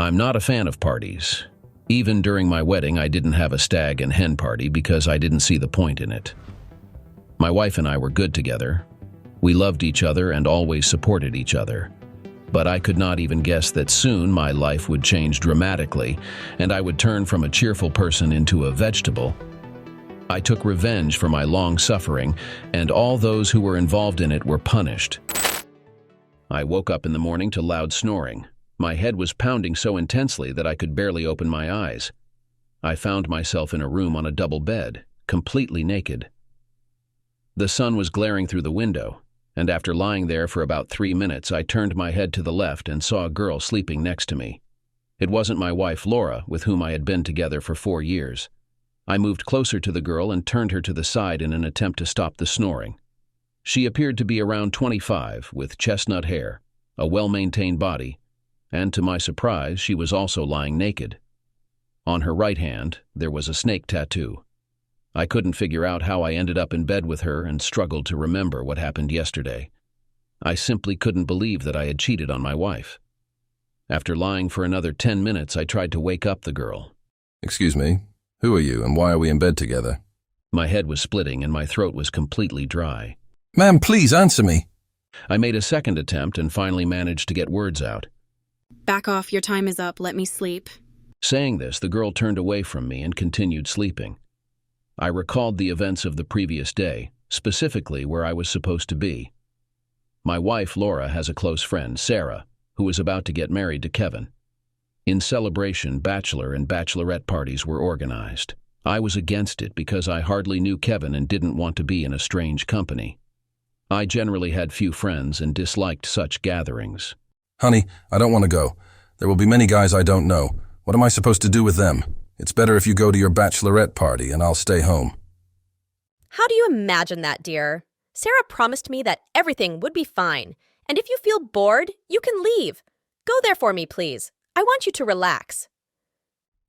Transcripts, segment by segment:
I'm not a fan of parties. Even during my wedding, I didn't have a stag and hen party because I didn't see the point in it. My wife and I were good together. We loved each other and always supported each other. But I could not even guess that soon my life would change dramatically and I would turn from a cheerful person into a vegetable. I took revenge for my long suffering, and all those who were involved in it were punished. I woke up in the morning to loud snoring. My head was pounding so intensely that I could barely open my eyes. I found myself in a room on a double bed, completely naked. The sun was glaring through the window, and after lying there for about 3 minutes, I turned my head to the left and saw a girl sleeping next to me. It wasn't my wife, Laura, with whom I had been together for 4 years. I moved closer to the girl and turned her to the side in an attempt to stop the snoring. She appeared to be around 25, with chestnut hair, a well-maintained body, and to my surprise, she was also lying naked. On her right hand, there was a snake tattoo. I couldn't figure out how I ended up in bed with her and struggled to remember what happened yesterday. I simply couldn't believe that I had cheated on my wife. After lying for another 10 minutes, I tried to wake up the girl. Excuse me, who are you and why are we in bed together? My head was splitting and my throat was completely dry. Ma'am, please answer me. I made a second attempt and finally managed to get words out. Back off, your time is up, let me sleep. Saying this, the girl turned away from me and continued sleeping. I recalled the events of the previous day, specifically where I was supposed to be. My wife, Laura, has a close friend, Sarah, who is about to get married to Kevin. In celebration, bachelor and bachelorette parties were organized. I was against it because I hardly knew Kevin and didn't want to be in a strange company. I generally had few friends and disliked such gatherings. Honey, I don't want to go. There will be many guys I don't know. What am I supposed to do with them? It's better if you go to your bachelorette party and I'll stay home. How do you imagine that, dear? Sarah promised me that everything would be fine. And if you feel bored, you can leave. Go there for me, please. I want you to relax.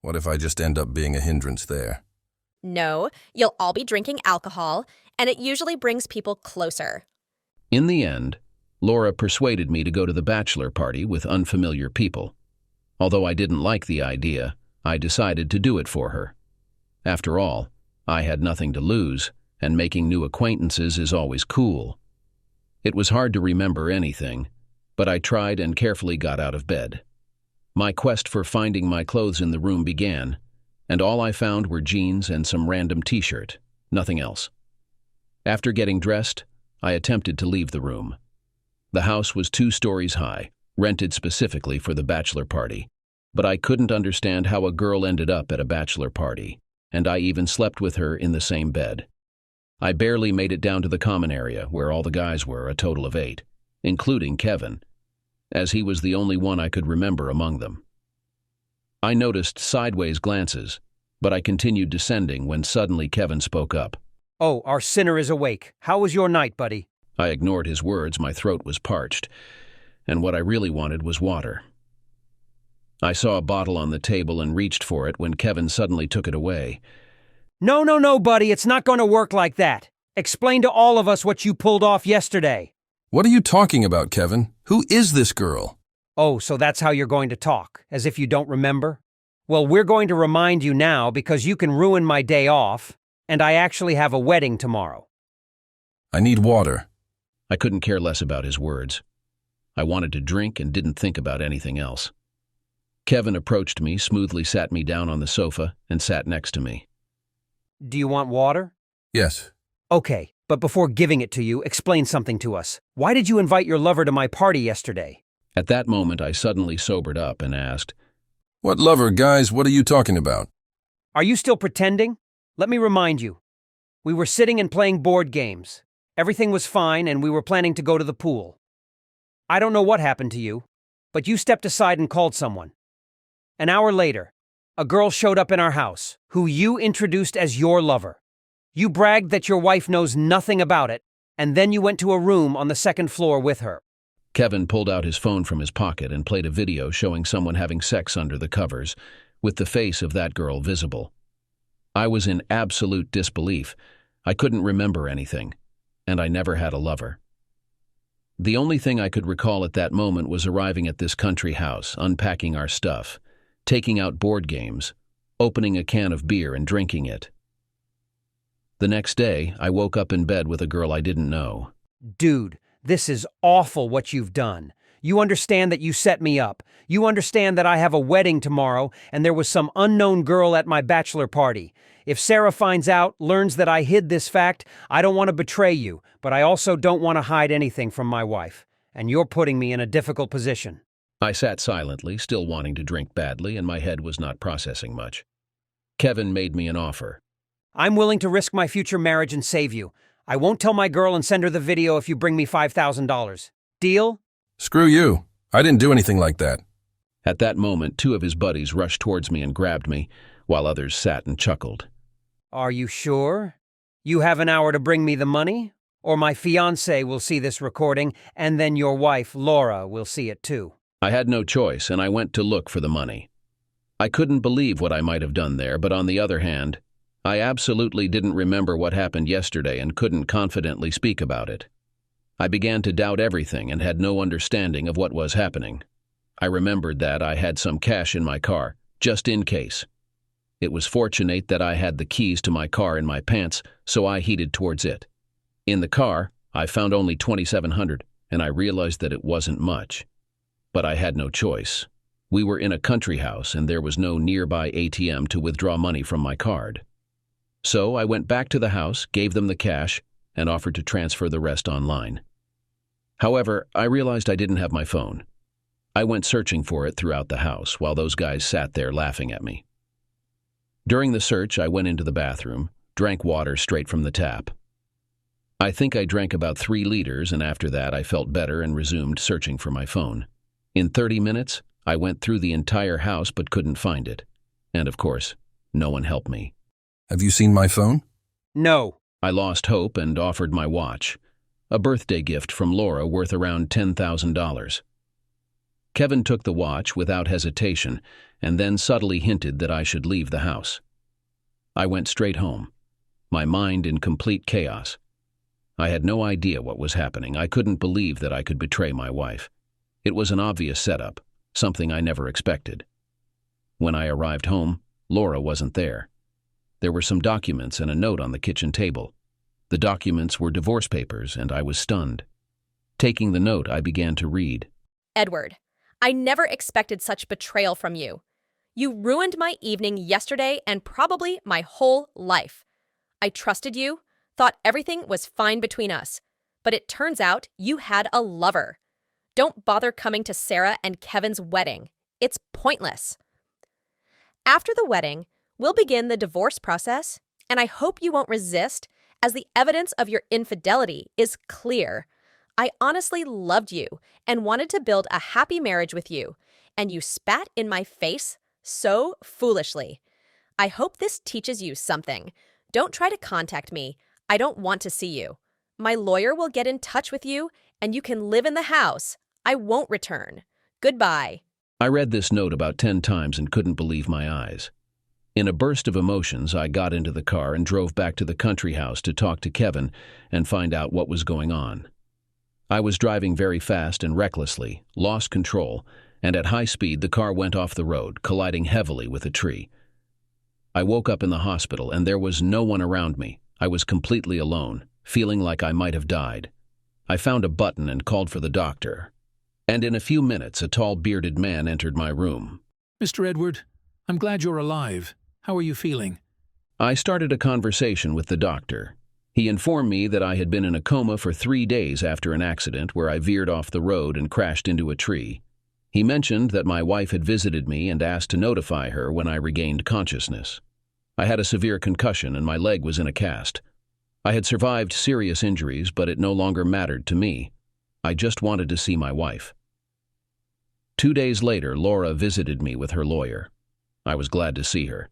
What if I just end up being a hindrance there? No, you'll all be drinking alcohol, and it usually brings people closer. In the end, Laura persuaded me to go to the bachelor party with unfamiliar people. Although I didn't like the idea, I decided to do it for her. After all, I had nothing to lose, and making new acquaintances is always cool. It was hard to remember anything, but I tried and carefully got out of bed. My quest for finding my clothes in the room began, and all I found were jeans and some random t-shirt, nothing else. After getting dressed, I attempted to leave the room. The house was 2 stories high, rented specifically for the bachelor party, but I couldn't understand how a girl ended up at a bachelor party, and I even slept with her in the same bed. I barely made it down to the common area where all the guys were, a total of 8, including Kevin, as he was the only one I could remember among them. I noticed sideways glances, but I continued descending when suddenly Kevin spoke up. Oh, our sinner is awake. How was your night, buddy? I ignored his words, my throat was parched, and what I really wanted was water. I saw a bottle on the table and reached for it when Kevin suddenly took it away. No, buddy, it's not going to work like that. Explain to all of us what you pulled off yesterday. What are you talking about, Kevin? Who is this girl? Oh, so that's how you're going to talk, as if you don't remember? Well, we're going to remind you now because you can ruin my day off, and I actually have a wedding tomorrow. I need water. I couldn't care less about his words. I wanted to drink and didn't think about anything else. Kevin approached me, smoothly sat me down on the sofa, and sat next to me. Do you want water? Yes. Okay, but before giving it to you, explain something to us. Why did you invite your lover to my party yesterday? At that moment, I suddenly sobered up and asked, What lover, guys? What are you talking about? Are you still pretending? Let me remind you. We were sitting and playing board games. Everything was fine and we were planning to go to the pool. I don't know what happened to you, but you stepped aside and called someone. An hour later, a girl showed up in our house, who you introduced as your lover. You bragged that your wife knows nothing about it, and then you went to a room on the 2nd floor with her. Kevin pulled out his phone from his pocket and played a video showing someone having sex under the covers, with the face of that girl visible. I was in absolute disbelief. I couldn't remember anything, and I never had a lover. The only thing I could recall at that moment was arriving at this country house, unpacking our stuff, taking out board games, opening a can of beer and drinking it. The next day, I woke up in bed with a girl I didn't know. Dude, this is awful what you've done. You understand that you set me up. You understand that I have a wedding tomorrow and there was some unknown girl at my bachelor party. If Sarah finds out, learns that I hid this fact, I don't want to betray you, but I also don't want to hide anything from my wife. And you're putting me in a difficult position. I sat silently, still wanting to drink badly, and my head was not processing much. Kevin made me an offer. I'm willing to risk my future marriage and save you. I won't tell my girl and send her the video if you bring me $5,000. Deal? Screw you. I didn't do anything like that. At that moment, 2 of his buddies rushed towards me and grabbed me, while others sat and chuckled. Are you sure? You have an hour to bring me the money? Or my fiancé will see this recording, and then your wife, Laura, will see it too. I had no choice, and I went to look for the money. I couldn't believe what I might have done there, but on the other hand, I absolutely didn't remember what happened yesterday and couldn't confidently speak about it. I began to doubt everything and had no understanding of what was happening. I remembered that I had some cash in my car, just in case. It was fortunate that I had the keys to my car in my pants, so I headed towards it. In the car, I found only $2,700, and I realized that it wasn't much. But I had no choice. We were in a country house, and there was no nearby ATM to withdraw money from my card. So I went back to the house, gave them the cash, and offered to transfer the rest online. However, I realized I didn't have my phone. I went searching for it throughout the house while those guys sat there laughing at me. During the search, I went into the bathroom, drank water straight from the tap. I think I drank about 3 liters, and after that I felt better and resumed searching for my phone. In 30 minutes, I went through the entire house but couldn't find it. And of course, no one helped me. Have you seen my phone? No. I lost hope and offered my watch, a birthday gift from Laura worth around $10,000. Kevin took the watch without hesitation and then subtly hinted that I should leave the house. I went straight home, my mind in complete chaos. I had no idea what was happening. I couldn't believe that I could betray my wife. It was an obvious setup, something I never expected. When I arrived home, Laura wasn't there. There were some documents and a note on the kitchen table. The documents were divorce papers, and I was stunned. Taking the note, I began to read. Edward, I never expected such betrayal from you. You ruined my evening yesterday and probably my whole life. I trusted you, thought everything was fine between us, but it turns out you had a lover. Don't bother coming to Sarah and Kevin's wedding. It's pointless. After the wedding, we'll begin the divorce process, and I hope you won't resist, as the evidence of your infidelity is clear. I honestly loved you and wanted to build a happy marriage with you, and you spat in my face so foolishly. I hope this teaches you something. Don't try to contact me. I don't want to see you. My lawyer will get in touch with you, and you can live in the house. I won't return. Goodbye. I read this note about 10 times and couldn't believe my eyes. In a burst of emotions, I got into the car and drove back to the country house to talk to Kevin and find out what was going on. I was driving very fast and recklessly, lost control, and at high speed the car went off the road, colliding heavily with a tree. I woke up in the hospital and there was no one around me. I was completely alone, feeling like I might have died. I found a button and called for the doctor. And in a few minutes, a tall bearded man entered my room. Mr. Edward, I'm glad you're alive. How are you feeling? I started a conversation with the doctor. He informed me that I had been in a coma for 3 days after an accident where I veered off the road and crashed into a tree. He mentioned that my wife had visited me and asked to notify her when I regained consciousness. I had a severe concussion and my leg was in a cast. I had survived serious injuries, but it no longer mattered to me. I just wanted to see my wife. 2 days later, Laura visited me with her lawyer. I was glad to see her.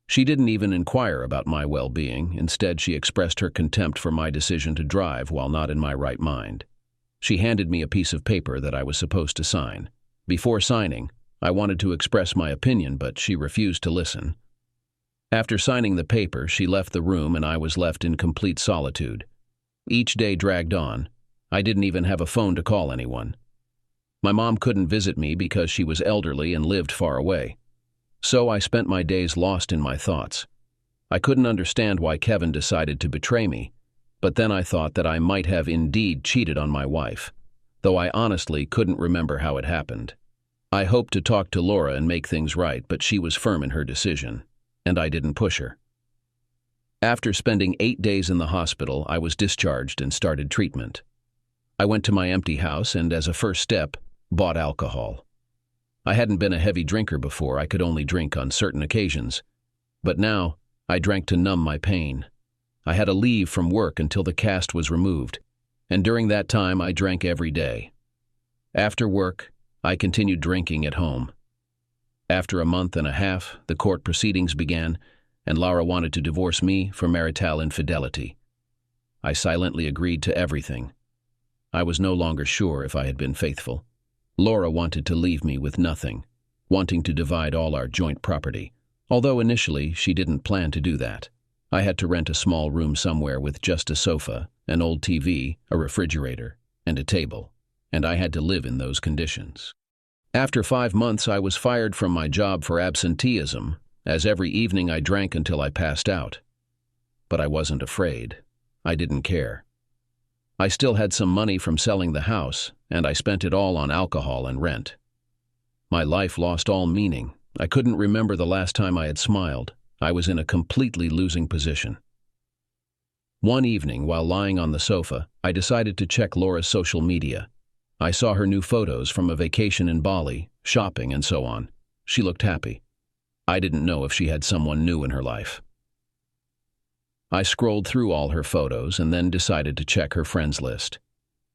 She didn't even inquire about my well-being. Instead, she expressed her contempt for my decision to drive while not in my right mind. She handed me a piece of paper that I was supposed to sign. Before signing, I wanted to express my opinion, but she refused to listen. After signing the paper, she left the room and I was left in complete solitude. Each day dragged on. I didn't even have a phone to call anyone. My mom couldn't visit me because she was elderly and lived far away. So I spent my days lost in my thoughts. I couldn't understand why Kevin decided to betray me, but then I thought that I might have indeed cheated on my wife, though I honestly couldn't remember how it happened. I hoped to talk to Laura and make things right, but she was firm in her decision, and I didn't push her. After spending 8 days in the hospital, I was discharged and started treatment. I went to my empty house and, as a first step, bought alcohol. I hadn't been a heavy drinker before. I could only drink on certain occasions. But now, I drank to numb my pain. I had to leave from work until the cast was removed, and during that time I drank every day. After work, I continued drinking at home. After a month and a half, the court proceedings began, and Laura wanted to divorce me for marital infidelity. I silently agreed to everything. I was no longer sure if I had been faithful. Laura wanted to leave me with nothing, wanting to divide all our joint property, although initially she didn't plan to do that. I had to rent a small room somewhere with just a sofa, an old TV, a refrigerator, and a table, and I had to live in those conditions. After 5 months, I was fired from my job for absenteeism, as every evening I drank until I passed out. But I wasn't afraid. I didn't care. I still had some money from selling the house, and I spent it all on alcohol and rent. My life lost all meaning. I couldn't remember the last time I had smiled. I was in a completely losing position. One evening, while lying on the sofa, I decided to check Laura's social media. I saw her new photos from a vacation in Bali, shopping, and so on. She looked happy. I didn't know if she had someone new in her life. I scrolled through all her photos and then decided to check her friends list.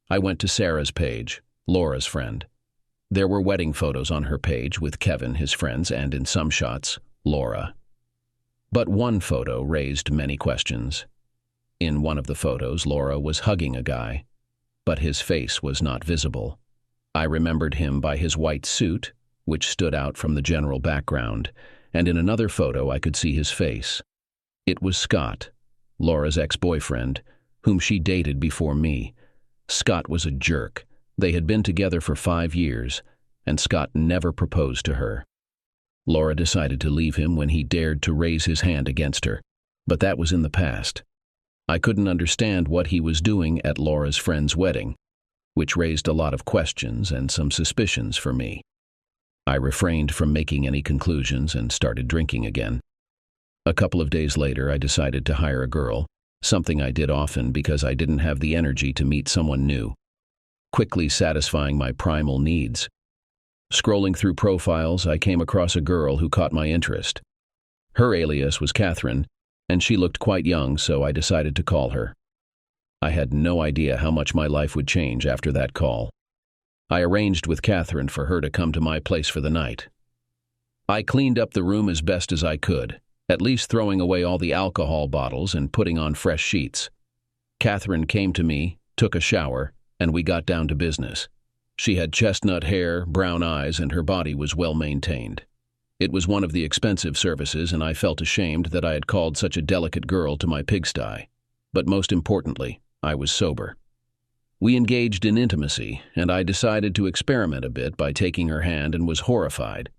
I went to Sarah's page, Laura's friend. There were wedding photos on her page with Kevin, his friends, and in some shots, Laura. But one photo raised many questions. In one of the photos, Laura was hugging a guy, but his face was not visible. I remembered him by his white suit, which stood out from the general background, and in another photo I could see his face. It was Scott, Laura's ex-boyfriend, whom she dated before me. Scott was a jerk. They had been together for 5 years, and Scott never proposed to her. Laura decided to leave him when he dared to raise his hand against her, but that was in the past. I couldn't understand what he was doing at Laura's friend's wedding, which raised a lot of questions and some suspicions for me. I refrained from making any conclusions and started drinking again. A couple of days later, I decided to hire a girl, something I did often because I didn't have the energy to meet someone new, quickly satisfying my primal needs. Scrolling through profiles, I came across a girl who caught my interest. Her alias was Catherine, and she looked quite young, so I decided to call her. I had no idea how much my life would change after that call. I arranged with Catherine for her to come to my place for the night. I cleaned up the room as best as I could, at least throwing away all the alcohol bottles and putting on fresh sheets. Catherine came to me, took a shower, and we got down to business. She had chestnut hair, brown eyes, and her body was well maintained. It was one of the expensive services, and I felt ashamed that I had called such a delicate girl to my pigsty. But most importantly, I was sober. We engaged in intimacy, and I decided to experiment a bit by taking her hand and was horrified.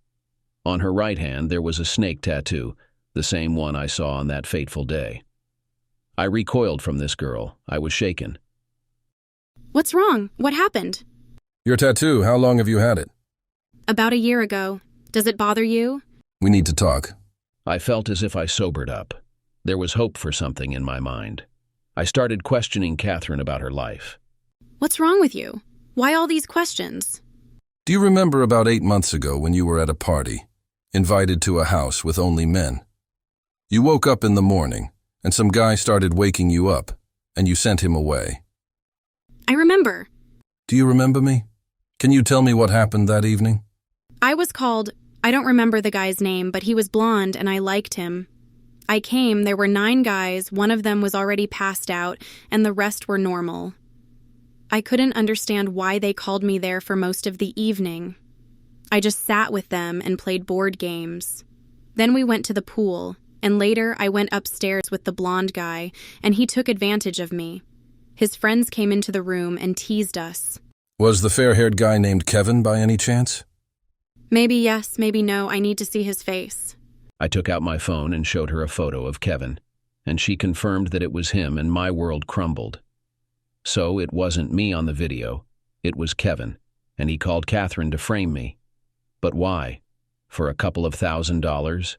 On her right hand there was a snake tattoo, the same one I saw on that fateful day. I recoiled from this girl. I was shaken. What's wrong? What happened? Your tattoo, how long have you had it? About a year ago. Does it bother you? We need to talk. I felt as if I sobered up. There was hope for something in my mind. I started questioning Catherine about her life. What's wrong with you? Why all these questions? Do you remember about 8 months ago when you were at a party, invited to a house with only men? You woke up in the morning, and some guy started waking you up, and you sent him away. I remember. Do you remember me? Can you tell me what happened that evening? I was called. I don't remember the guy's name, but he was blonde and I liked him. I came, there were 9 guys, one of them was already passed out, and the rest were normal. I couldn't understand why they called me there for most of the evening. I just sat with them and played board games. Then we went to the pool, and later I went upstairs with the blonde guy, and he took advantage of me. His friends came into the room and teased us. Was the fair-haired guy named Kevin by any chance? Maybe yes, maybe no, I need to see his face. I took out my phone and showed her a photo of Kevin, and she confirmed that it was him, and my world crumbled. So it wasn't me on the video, it was Kevin, and he called Catherine to frame me. But why? For a couple of $1,000s?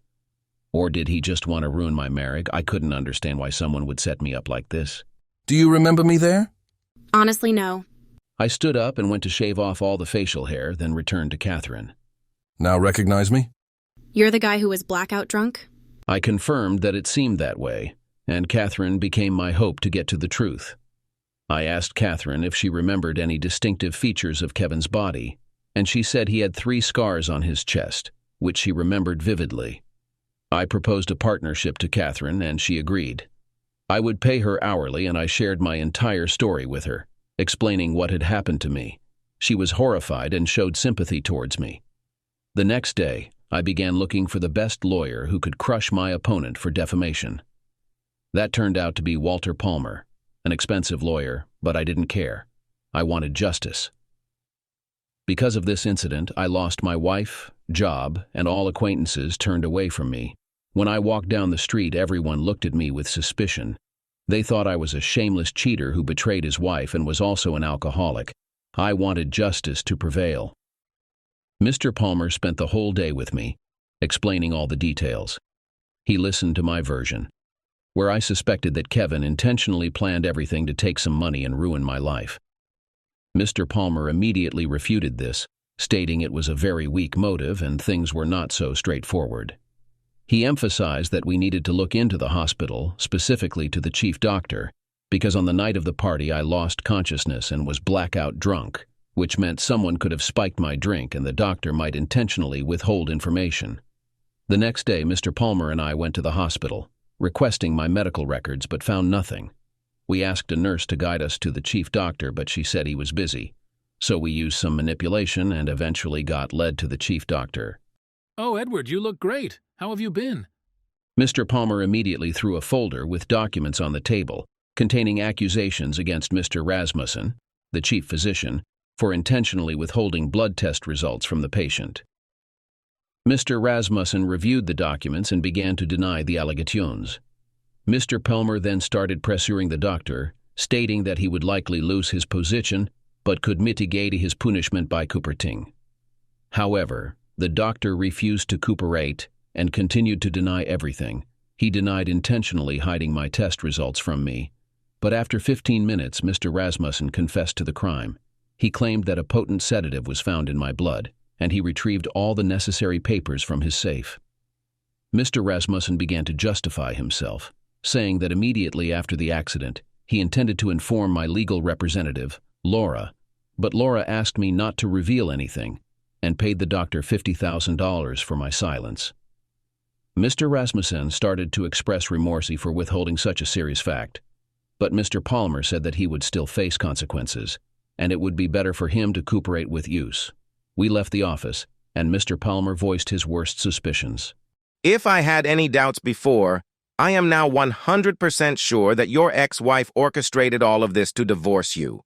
Or did he just want to ruin my marriage? I couldn't understand why someone would set me up like this. Do you remember me there? Honestly, no. I stood up and went to shave off all the facial hair, then returned to Catherine. Now recognize me? You're the guy who was blackout drunk? I confirmed that it seemed that way, and Catherine became my hope to get to the truth. I asked Catherine if she remembered any distinctive features of Kevin's body, and she said he had 3 scars on his chest, which she remembered vividly. I proposed a partnership to Catherine, and she agreed. I would pay her hourly, and I shared my entire story with her, explaining what had happened to me. She was horrified and showed sympathy towards me. The next day, I began looking for the best lawyer who could crush my opponent for defamation. That turned out to be Walter Palmer, an expensive lawyer, but I didn't care. I wanted justice. Because of this incident, I lost my wife, job, and all acquaintances turned away from me. When I walked down the street, everyone looked at me with suspicion. They thought I was a shameless cheater who betrayed his wife and was also an alcoholic. I wanted justice to prevail. Mr. Palmer spent the whole day with me, explaining all the details. He listened to my version, where I suspected that Kevin intentionally planned everything to take some money and ruin my life. Mr. Palmer immediately refuted this, stating it was a very weak motive and things were not so straightforward. He emphasized that we needed to look into the hospital, specifically to the chief doctor, because on the night of the party I lost consciousness and was blackout drunk, which meant someone could have spiked my drink and the doctor might intentionally withhold information. The next day, Mr. Palmer and I went to the hospital, requesting my medical records, but found nothing. We asked a nurse to guide us to the chief doctor, but she said he was busy. So we used some manipulation and eventually got led to the chief doctor. Oh, Edward, you look great. How have you been? Mr. Palmer immediately threw a folder with documents on the table containing accusations against Mr. Rasmussen, the chief physician, for intentionally withholding blood test results from the patient. Mr. Rasmussen reviewed the documents and began to deny the allegations. Mr. Palmer then started pressuring the doctor, stating that he would likely lose his position but could mitigate his punishment by cooperating. However, the doctor refused to cooperate and continued to deny everything. He denied intentionally hiding my test results from me. But after 15 minutes, Mr. Rasmussen confessed to the crime. He claimed that a potent sedative was found in my blood, and he retrieved all the necessary papers from his safe. Mr. Rasmussen began to justify himself, saying that immediately after the accident, he intended to inform my legal representative, Laura, but Laura asked me not to reveal anything and paid the doctor $50,000 for my silence. Mr. Rasmussen started to express remorse for withholding such a serious fact, but Mr. Palmer said that he would still face consequences, and it would be better for him to cooperate with use. We left the office, and Mr. Palmer voiced his worst suspicions. If I had any doubts before, I am now 100% sure that your ex-wife orchestrated all of this to divorce you.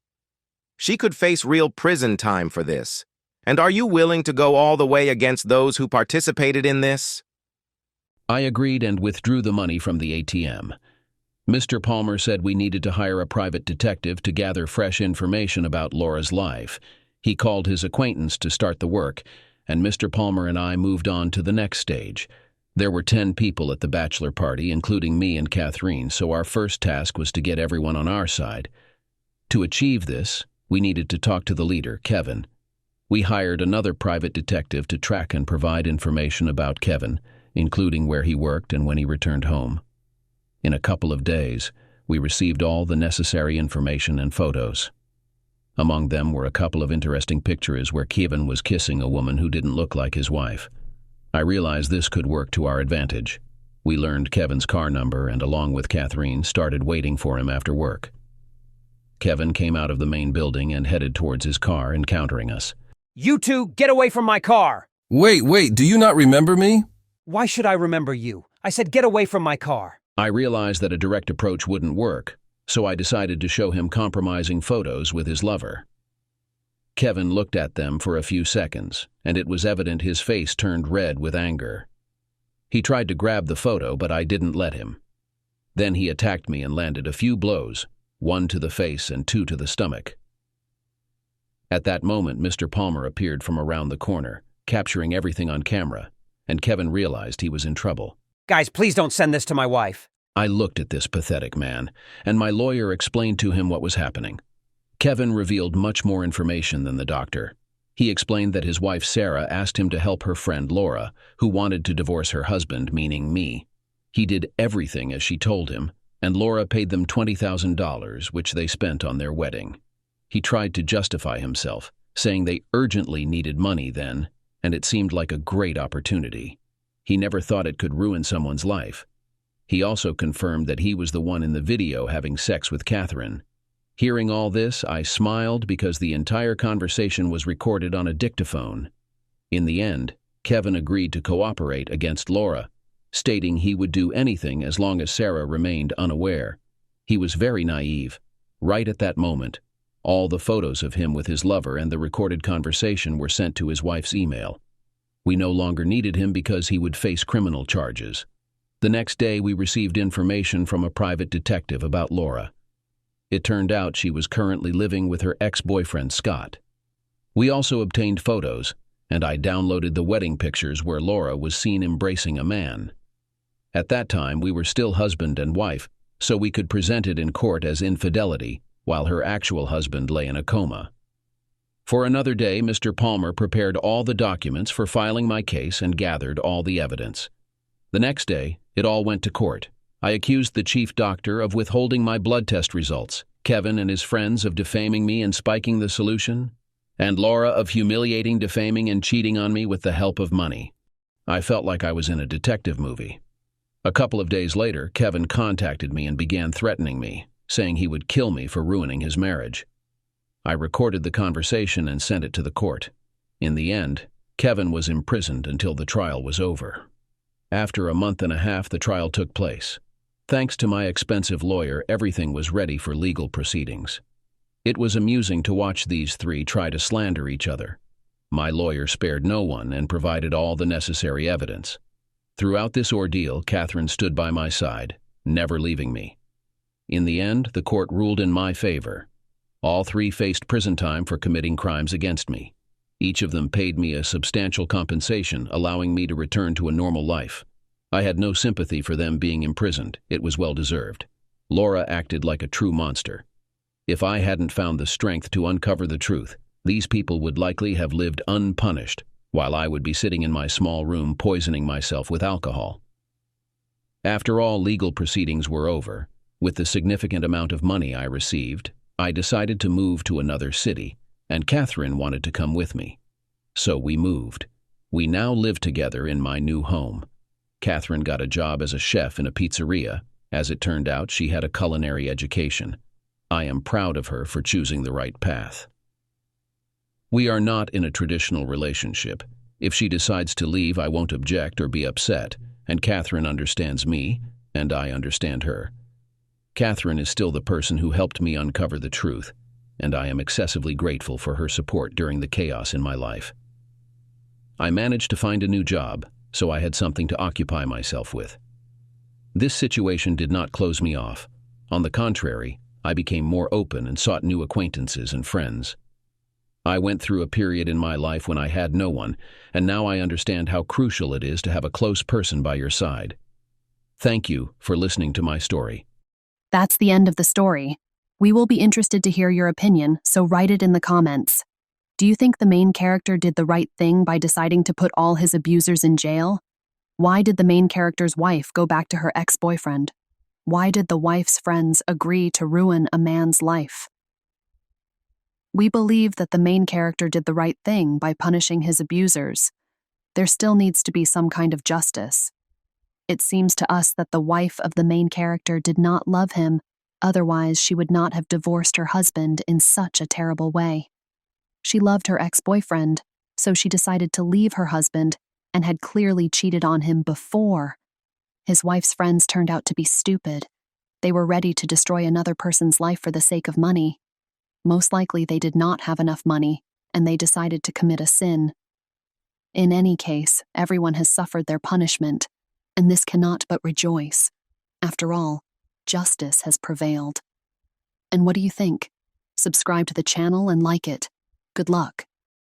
She could face real prison time for this. And are you willing to go all the way against those who participated in this? I agreed and withdrew the money from the ATM. Mr. Palmer said we needed to hire a private detective to gather fresh information about Laura's life. He called his acquaintance to start the work, and Mr. Palmer and I moved on to the next stage. There were 10 people at the bachelor party, including me and Catherine, so our first task was to get everyone on our side. To achieve this, we needed to talk to the leader, Kevin. We hired another private detective to track and provide information about Kevin, including where he worked and when he returned home. In a couple of days, we received all the necessary information and photos. Among them were a couple of interesting pictures where Kevin was kissing a woman who didn't look like his wife. I realized this could work to our advantage. We learned Kevin's car number and, along with Catherine, started waiting for him after work. Kevin came out of the main building and headed towards his car, encountering us. You two, get away from my car! Wait, do you not remember me? Why should I remember you? I said get away from my car. I realized that a direct approach wouldn't work, so I decided to show him compromising photos with his lover. Kevin looked at them for a few seconds, and it was evident his face turned red with anger. He tried to grab the photo, but I didn't let him. Then he attacked me and landed a few blows, 1 to the face and 2 to the stomach. At that moment, Mr. Palmer appeared from around the corner, capturing everything on camera, and Kevin realized he was in trouble. Guys, please don't send this to my wife. I looked at this pathetic man, and my lawyer explained to him what was happening. Kevin revealed much more information than the doctor. He explained that his wife Sarah asked him to help her friend Laura, who wanted to divorce her husband, meaning me. He did everything as she told him, and Laura paid them $20,000, which they spent on their wedding. He tried to justify himself, saying they urgently needed money then, and it seemed like a great opportunity. He never thought it could ruin someone's life. He also confirmed that he was the one in the video having sex with Catherine. Hearing all this, I smiled because the entire conversation was recorded on a dictaphone. In the end, Kevin agreed to cooperate against Laura, stating he would do anything as long as Sarah remained unaware. He was very naive. Right at that moment, all the photos of him with his lover and the recorded conversation were sent to his wife's email. We no longer needed him because he would face criminal charges. The next day, we received information from a private detective about Laura. It turned out she was currently living with her ex-boyfriend, Scott. We also obtained photos, and I downloaded the wedding pictures where Laura was seen embracing a man. At that time, we were still husband and wife, so we could present it in court as infidelity, while her actual husband lay in a coma. For another day, Mr. Palmer prepared all the documents for filing my case and gathered all the evidence. The next day, it all went to court. I accused the chief doctor of withholding my blood test results, Kevin and his friends of defaming me and spiking the solution, and Laura of humiliating, defaming, and cheating on me with the help of money. I felt like I was in a detective movie. A couple of days later, Kevin contacted me and began threatening me, saying he would kill me for ruining his marriage. I recorded the conversation and sent it to the court. In the end, Kevin was imprisoned until the trial was over. After a month and a half, the trial took place. Thanks to my expensive lawyer, everything was ready for legal proceedings. It was amusing to watch these three try to slander each other. My lawyer spared no one and provided all the necessary evidence. Throughout this ordeal, Catherine stood by my side, never leaving me. In the end, the court ruled in my favor. All three faced prison time for committing crimes against me. Each of them paid me a substantial compensation, allowing me to return to a normal life. I had no sympathy for them being imprisoned. It was well-deserved. Laura acted like a true monster. If I hadn't found the strength to uncover the truth, these people would likely have lived unpunished, while I would be sitting in my small room poisoning myself with alcohol. After all legal proceedings were over, with the significant amount of money I received, I decided to move to another city, and Catherine wanted to come with me. So we moved. We now live together in my new home. Catherine got a job as a chef in a pizzeria. As it turned out, she had a culinary education. I am proud of her for choosing the right path. We are not in a traditional relationship. If she decides to leave, I won't object or be upset, and Catherine understands me, and I understand her. Catherine is still the person who helped me uncover the truth, and I am excessively grateful for her support during the chaos in my life. I managed to find a new job, so I had something to occupy myself with. This situation did not close me off. On the contrary, I became more open and sought new acquaintances and friends. I went through a period in my life when I had no one, and now I understand how crucial it is to have a close person by your side. Thank you for listening to my story. That's the end of the story. We will be interested to hear your opinion, so write it in the comments. Do you think the main character did the right thing by deciding to put all his abusers in jail? Why did the main character's wife go back to her ex-boyfriend? Why did the wife's friends agree to ruin a man's life? We believe that the main character did the right thing by punishing his abusers. There still needs to be some kind of justice. It seems to us that the wife of the main character did not love him, otherwise she would not have divorced her husband in such a terrible way. She loved her ex-boyfriend, so she decided to leave her husband and had clearly cheated on him before. His wife's friends turned out to be stupid. They were ready to destroy another person's life for the sake of money. Most likely they did not have enough money, and they decided to commit a sin. In any case, everyone has suffered their punishment, and this cannot but rejoice. After all, justice has prevailed. And what do you think? Subscribe to the channel and like it. Good luck.